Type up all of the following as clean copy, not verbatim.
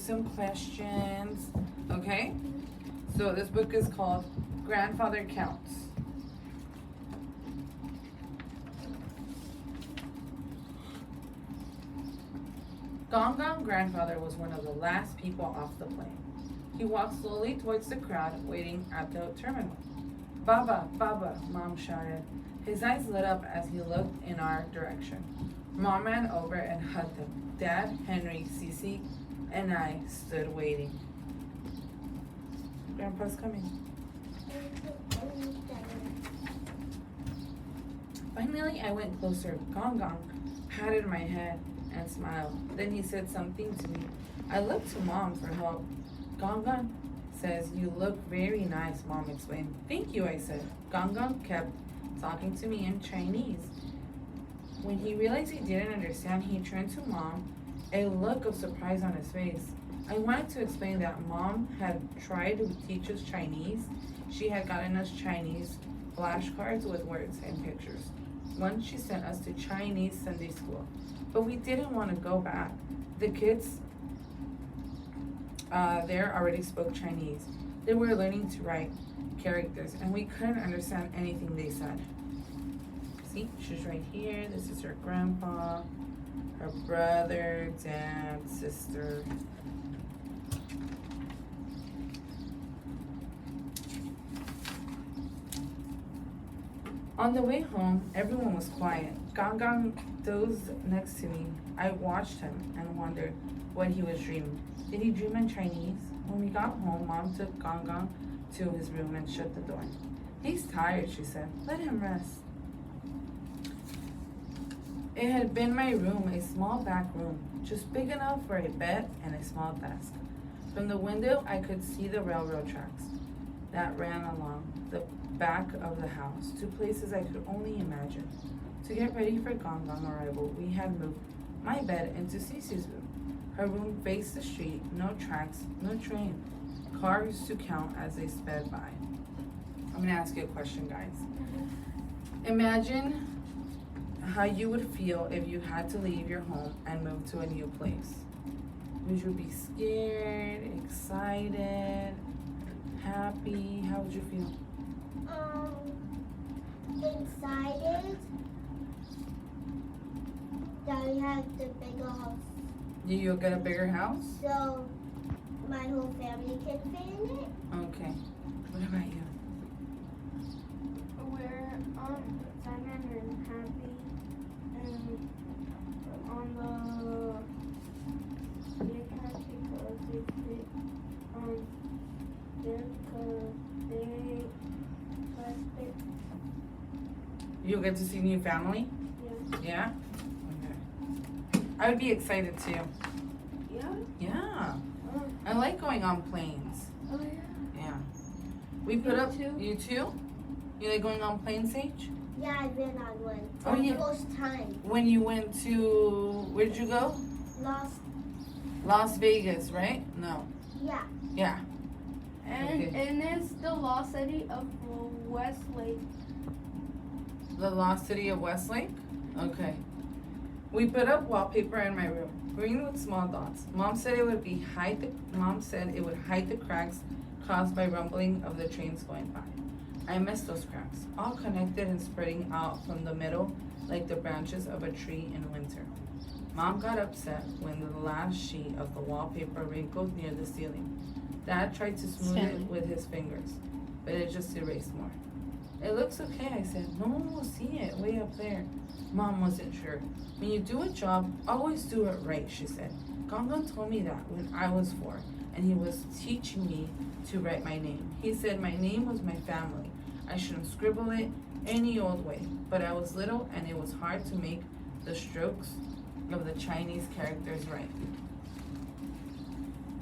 some questions. Okay? So this book is called Grandfather Counts. Gong Gong grandfather was one of the last people off the plane. He walked slowly towards the crowd waiting at the terminal. Baba, Baba, Mom shouted. His eyes lit up as he looked in our direction. Mom ran over and hugged him. Dad, Henry, Cece, and I stood waiting. Grandpa's coming. Finally, I went closer. Gong Gong patted my head and smiled. Then he said something to me. I looked to Mom for help. Gong Gong says, you look very nice, Mom explained. Thank you, I said. Gong Gong kept talking to me in Chinese. When he realized he didn't understand, he turned to Mom, a look of surprise on his face. I wanted to explain that Mom had tried to teach us Chinese. She had gotten us Chinese flashcards with words and pictures. Once she sent us to Chinese Sunday school, but we didn't want to go back. The kids there already spoke Chinese. They were learning to write characters, and we couldn't understand anything they said. See, she's right here. This is her grandpa, her brother, dad, sister. On the way home, everyone was quiet. Gong Gong dozed next to me. I watched him and wondered what he was dreaming. Did he dream in Chinese? When we got home, Mom took Gong Gong to his room and shut the door. He's tired, she said. Let him rest. It had been my room, a small back room, just big enough for a bed and a small desk. From the window, I could see the railroad tracks that ran along the back of the house to places I could only imagine. To get ready for Gong Gong arrival, we had moved my bed into Cece's room. Her room faced the street, no tracks, no train. Cars to count as they sped by. I'm gonna ask you a question, guys. Imagine how you would feel if you had to leave your home and move to a new place. Would you be scared, excited, happy? How would you feel? Excited that we have the bigger house. You'll get a bigger house? So my whole family can fit in it. Okay. What about you? We're Simon and happy and on the big house because it's big there because they plastic. You'll get to see new family? Yeah. Yeah? Okay. I would be excited too. Yeah? Yeah. Oh, I like going on planes. oh yeah. Yeah. We put Me up. too. You too? You like going on planes, Sage? Yeah, I've been on one for Oh, the yeah. first time. When you went to, where did you go? Lost. Las Vegas, right? No. Yeah. Yeah. And Okay. and it's the lost city of Westlake. The Lost City of Westlake? Okay. We put up wallpaper in my room, green with small dots. Mom said it would hide the cracks caused by rumbling of the trains going by. I missed those cracks, all connected and spreading out from the middle like the branches of a tree in winter. Mom got upset when the last sheet of the wallpaper wrinkled near the ceiling. Dad tried to smooth it with his fingers, but it just erased more. It looks okay, I said. No one will see it way up there. Mom wasn't sure. When you do a job, always do it right, she said. Gong Gong told me that when I was 4, and he was teaching me to write my name. He said my name was my family. I shouldn't scribble it any old way. But I was little, and it was hard to make the strokes of the Chinese characters right.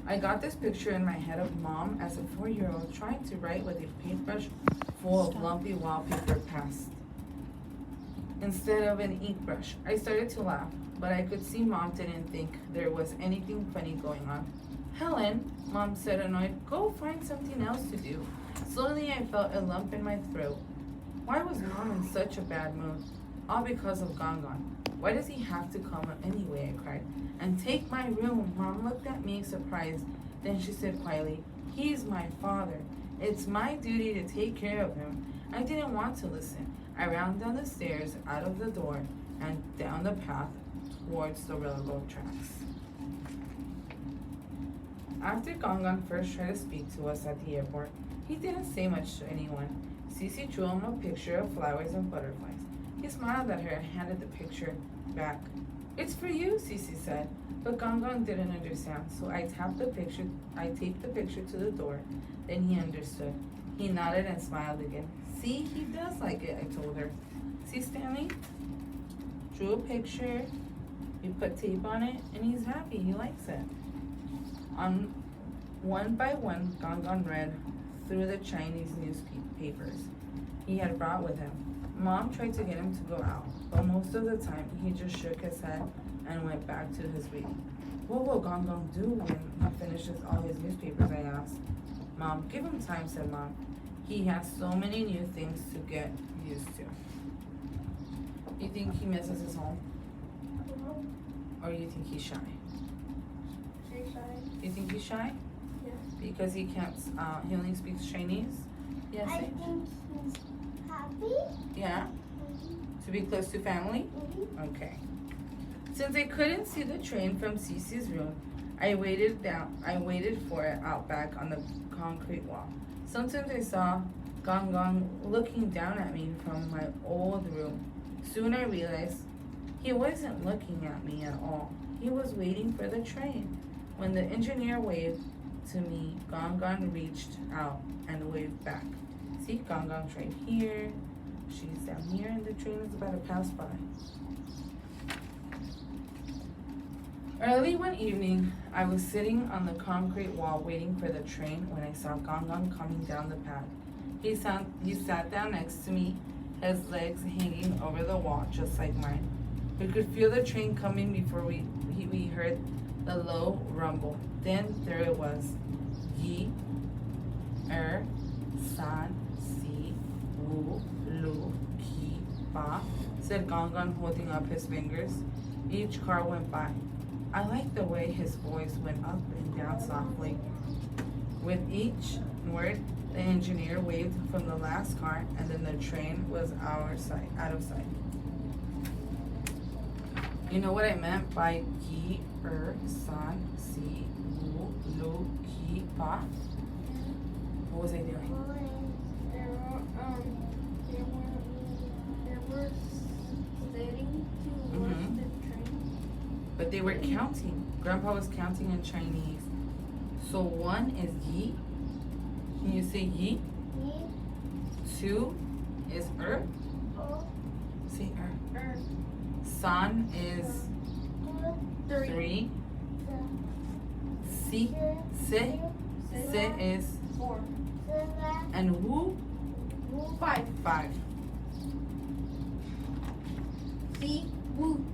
I got this picture in my head of Mom as a 4-year-old trying to write with a paintbrush full of lumpy wallpaper past instead of an ink brush. I started to laugh, but I could see Mom didn't think there was anything funny going on. Helen, Mom said annoyed, go find something else to do. Slowly I felt a lump in my throat. Why was Mom in such a bad mood? All because of Gong Gong. Why does he have to come anyway? I cried. And take my room. Mom looked at me surprised. Then she said quietly, he's my father. It's my duty to take care of him. I didn't want to listen. I ran down the stairs, out of the door, and down the path towards the railroad tracks. After Gongon first tried to speak to us at the airport, he didn't say much to anyone. Cece drew him a picture of flowers and butterflies. He smiled at her and handed the picture back. It's for you, Cece said. But Gongon didn't understand, so I taped the picture to the door. Then he understood. He nodded and smiled again. See, he does like it, I told her. See, Stanley? Drew a picture, you put tape on it, and he's happy. He likes it. One by one, Gongon read through the Chinese newspapers he had brought with him. Mom tried to get him to go out, but most of the time he just shook his head and went back to his reading. What will Gongon do when he finishes all his newspapers? I asked. Mom, give him time, said Mom. He has so many new things to get used to. You think he misses his home? Or you think he's shy? She's shy. You think he's shy? Yeah. Because he can't, he only speaks Chinese? Yes. I think he's happy. Yeah? To be close to family? Okay. Since I couldn't see the train from Cece's room, I waited for it out back on the concrete wall. Sometimes I saw Gongon looking down at me from my old room. Soon I realized he wasn't looking at me at all. He was waiting for the train. When the engineer waved to me, Gongon reached out and waved back. See, Gongon's right here. She's down here, and the train is about to pass by. Early one evening, I was sitting on the concrete wall waiting for the train when I saw Gongon coming down the path. He sat down next to me, his legs hanging over the wall just like mine. We could feel the train coming before we heard the low rumble. Then there it was. Yi, san, si, wu, lu, ki, ba, said Gongon, holding up his fingers. Each car went by. I liked the way his voice went up and down softly. With each word, the engineer waved from the last car, and then the train was out of sight. You know what I meant by Yi, san, si, wu, lu, ki, ba? What was I doing? They were sitting to watch Mhm. the train. But they were counting. Grandpa was counting in Chinese. So one is Yi. Can you say Yi? Two is Say San is three. Si is 4. and Wu 5. 5. See, woo.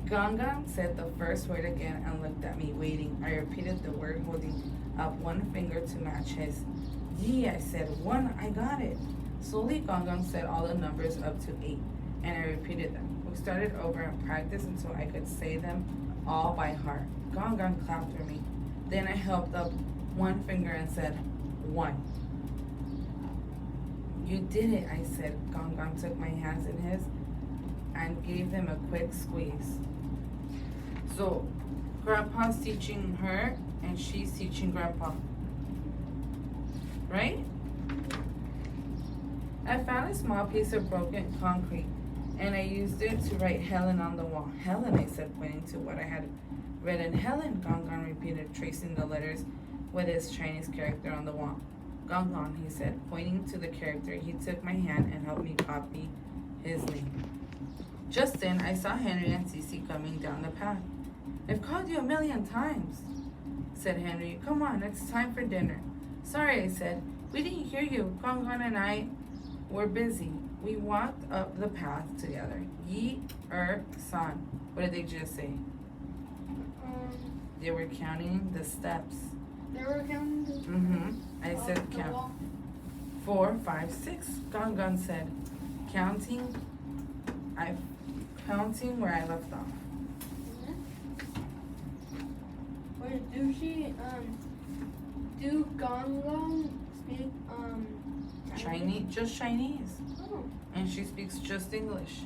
Gongon said the first word again and looked at me, waiting. I repeated the word, holding up one finger to match his. Yi, I said. 1, I got it. Slowly, Gongon said all the numbers up to 8, and I repeated them. We started over and practiced until I could say them all by heart. Gongon clapped for me. Then I held up one finger and said, 1. You did it, I said. Gongon took my hands in his and gave them a quick squeeze. So, Grandpa's teaching her, and she's teaching Grandpa. Right? I found a small piece of broken concrete, and I used it to write Helen on the wall. Helen, I said, pointing to what I had written. Helen, Gongon repeated, tracing the letters with his Chinese character on the wall. Gongon, he said, pointing to the character. He took my hand and helped me copy his name. Just then, I saw Henry and Cece coming down the path. I've called you 1,000,000 times, said Henry. Come on, it's time for dinner. Sorry, I said. We didn't hear you. Gongon and I were busy. We walked up the path together. Yi, san. What did they just say? They were counting the steps. They were counting the I said the count. wall. 4, 5, 6. Gongon said, counting. I counting where I left off. Where do she do Gong Gong speak Chinese, just Chinese. Oh. And she speaks just English.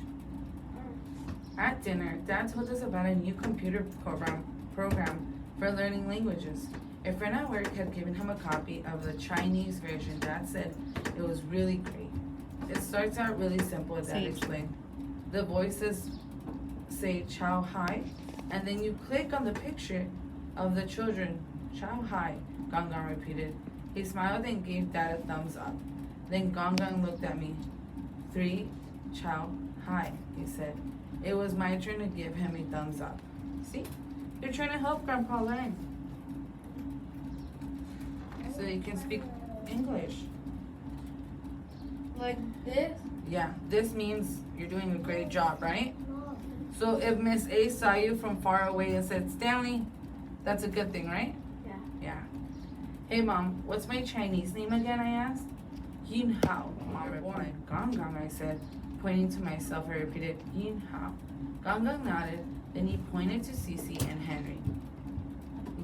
At dinner, Dad told us about a new computer program for learning languages. A friend at work had given him a copy of the Chinese version. Dad said it was really great. It starts out really simple, Dad explained. The voices say Chow Hai, and then you click on the picture of the children. Chow Hai, Gong Gong repeated. He smiled and gave Dad a thumbs up. Then Gong Gong looked at me. 3 Chow Hai, he said. It was my turn to give him a thumbs up. See? You're trying to help Grandpa learn. So you can speak English. Like this? Yeah, this means you're doing a great job, right? So if Miss A saw you from far away and said, Stanley, that's a good thing, right? Yeah. Yeah. Hey, Mom, what's my Chinese name again, I asked. Yin Hao, Mom replied. Gong Gong, I said. Pointing to myself, I repeated, Yin Hao. Gong Gong nodded, then he pointed to Cece and Henry.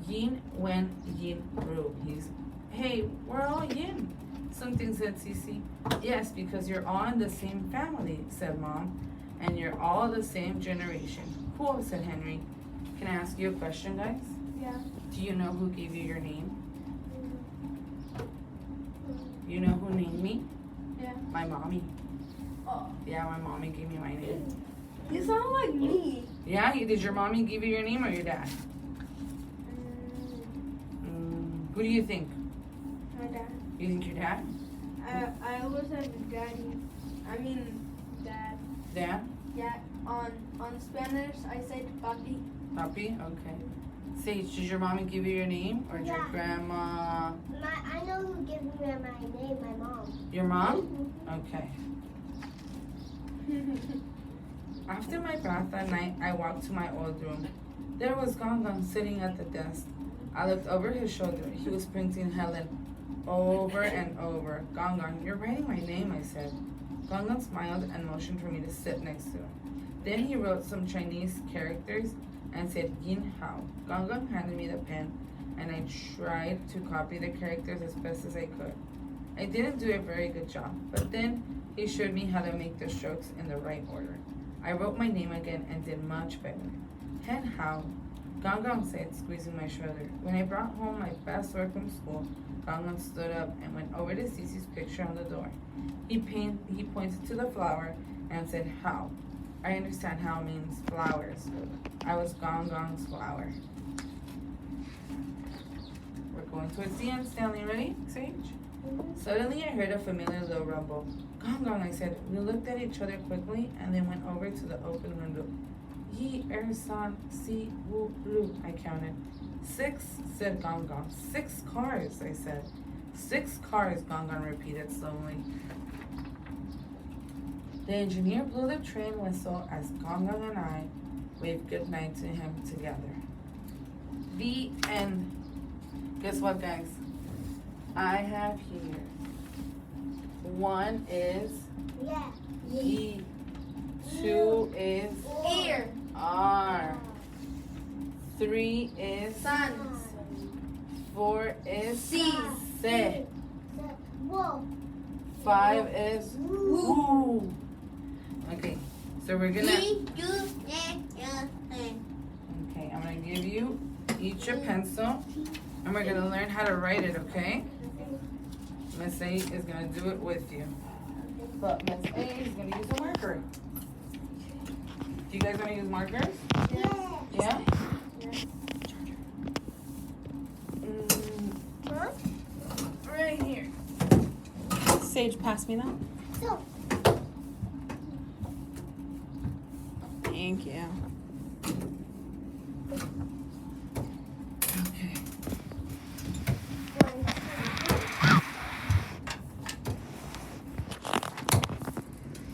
Yin Wen Yin Ru. Hey, we're all Yin. Something said Cece. Yes, because you're all in the same family, said Mom. And you're all the same generation. Cool, said Henry. Can I ask you a question, guys? Yeah. Do you know who gave you your name? You know who named me? Yeah. My mommy. Oh. Yeah, my mommy gave me my name. You sound like me. Yeah? Did your mommy give you your name or your dad? Who do you think? My dad. You think your dad? I always have daddy. I mean, dad. Dad? Yeah. On Spanish, I said papi. Papi? Okay. Sage, did your mommy give you your name or did your Yeah. grandma? I know who gave me my name, my mom. Your mom? Okay. After my bath that night, I walked to my old room. There was Gong Gong sitting at the desk. I looked over his shoulder. He was printing Helen over and over. Gong Gong, you're writing my name, I said. Gong Gong smiled and motioned for me to sit next to him. Then he wrote some Chinese characters and said Yin Hao. Gong Gong handed me the pen and I tried to copy the characters as best as I could. I didn't do a very good job, but then he showed me how to make the strokes in the right order. I wrote my name again and did much better. Hen Hao, Gong Gong said, squeezing my shoulder. When I brought home my best work from school, Gong Gong stood up and went over to Cece's picture on the door. He pointed to the flower and said, Hao. I understand Hao means flowers. I was Gong Gong's flower. We're going towards the end. Stanley, ready, Sage? Suddenly I heard a familiar low rumble. Gong Gong, I said. We looked at each other quickly and then went over to the open window. Yi, er, san, si, wu, lu, I counted. 6, said Gong Gong. 6 cars, I said. 6 cars, Gong Gong repeated slowly. The engineer blew the train whistle as Gong Gong and I waved goodnight to him together. The end. Guess what, guys? I have here. 1 is Yeah. E. 2 is Ear. R. 3 is Sun. 4 is C. Se. Whoa. 5 is Woo. Okay, so we're gonna. Okay, I'm gonna give you each a pencil, and we're gonna learn how to write it. Okay. Miss A is gonna do it with you, but Miss A is gonna use a marker. Do you guys wanna use markers? Yeah. Yeah. Huh? Right here. Sage, pass me that. So, Thank you. Okay.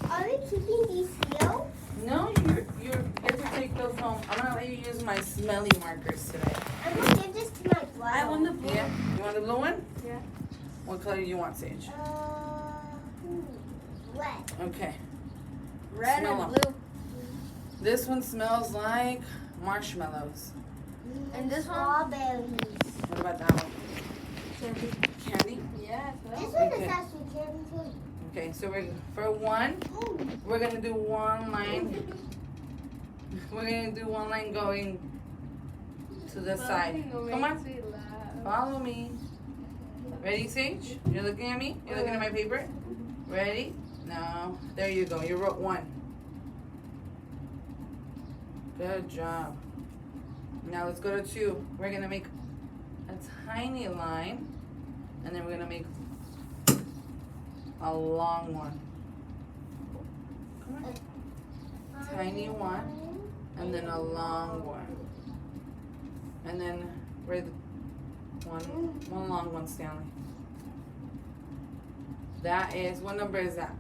are we keeping these seals? No, you get to take those home. I'm gonna let you use my smelly markers today. I'm gonna give this to my brother. I want the blue. Yeah. You want the blue one? Yeah. What color do you want, Sage? Red. Okay. Red Smell and 'em. blue. This one smells like marshmallows. And this one? Strawberries. What about that one? Candy? Yeah, This so. one Okay. is actually candy too. Okay, so for one, we're gonna do one line. We're gonna do one line going to the side. Come on, follow me. Ready, Sage? You're looking at me? You're looking at my paper? Ready? No. There you go. You wrote one. Good job. Now let's go to two. We're gonna make a tiny line, and then we're gonna make a long one. Come on. Tiny one, and then a long one. And then one long one, Stanley. That is, what number is that?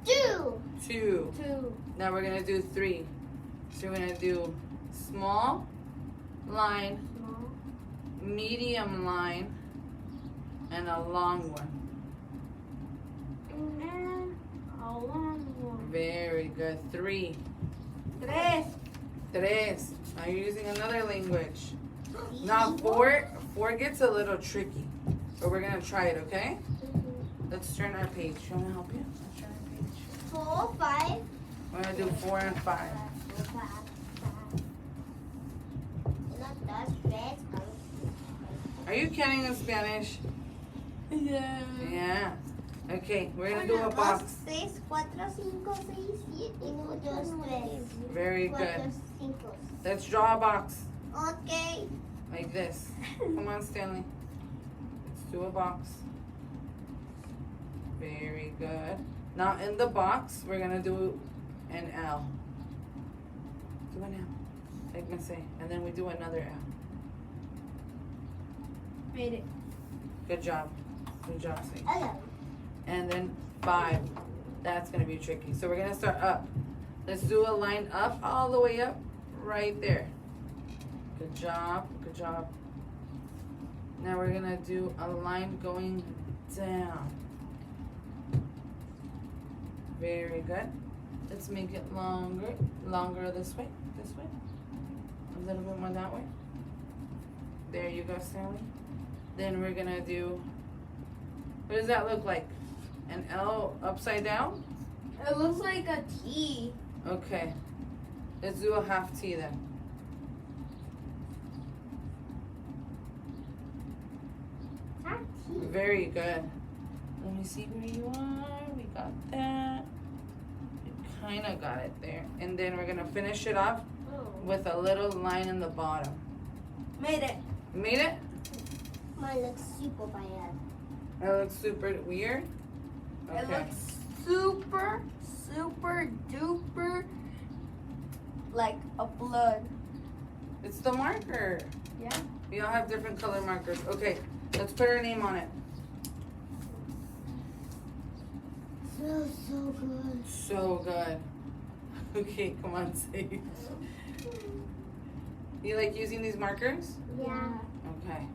2. 2. 2. Now we're gonna do 3. So we're gonna do small line, Small. medium line, and a long one. And a long one. Very good. 3. 3. 3. Now you're using another language. Now 4 gets a little tricky, but we're gonna try it, okay? Let's turn our page. You wanna help you? Let's turn our page. 4, 5. We're gonna do 4 and 5. Are you counting in Spanish? Yeah. Yeah. Okay, we're gonna do a box. 6, 4, 5, 6, 7, 1, 2, 3. Very 4, good. 5. Let's draw a box Okay. like this. Come on, Stanley. Let's do a box. Very good. Now in the box, we're gonna do an L. Do an L, like I say, and then we do another L. Made it. Good job. Good job, Sage. Hello. And then 5. That's gonna be tricky. So we're gonna start up. Let's do a line up, all the way up, right there. Good job, good job. Now we're gonna do a line going down. Very good. Let's make it longer this way, a little bit more that way. There you go, Stanley. Then we're gonna do, what does that look like? An L upside down? It looks like a T. Okay. Let's do a half T then. Very good. Let me see where you are. We got that. We kind of got it there. And then we're going to finish it off with a little line in the bottom. Made it. You made it? Mine looks super bad. That looks super weird. It Okay. looks super, super duper like a blood. It's the marker. Yeah. We all have different color markers. Okay. Let's put our name on it. Smells so good. So good. Okay, come on, Sage. You like using these markers? Yeah. Okay.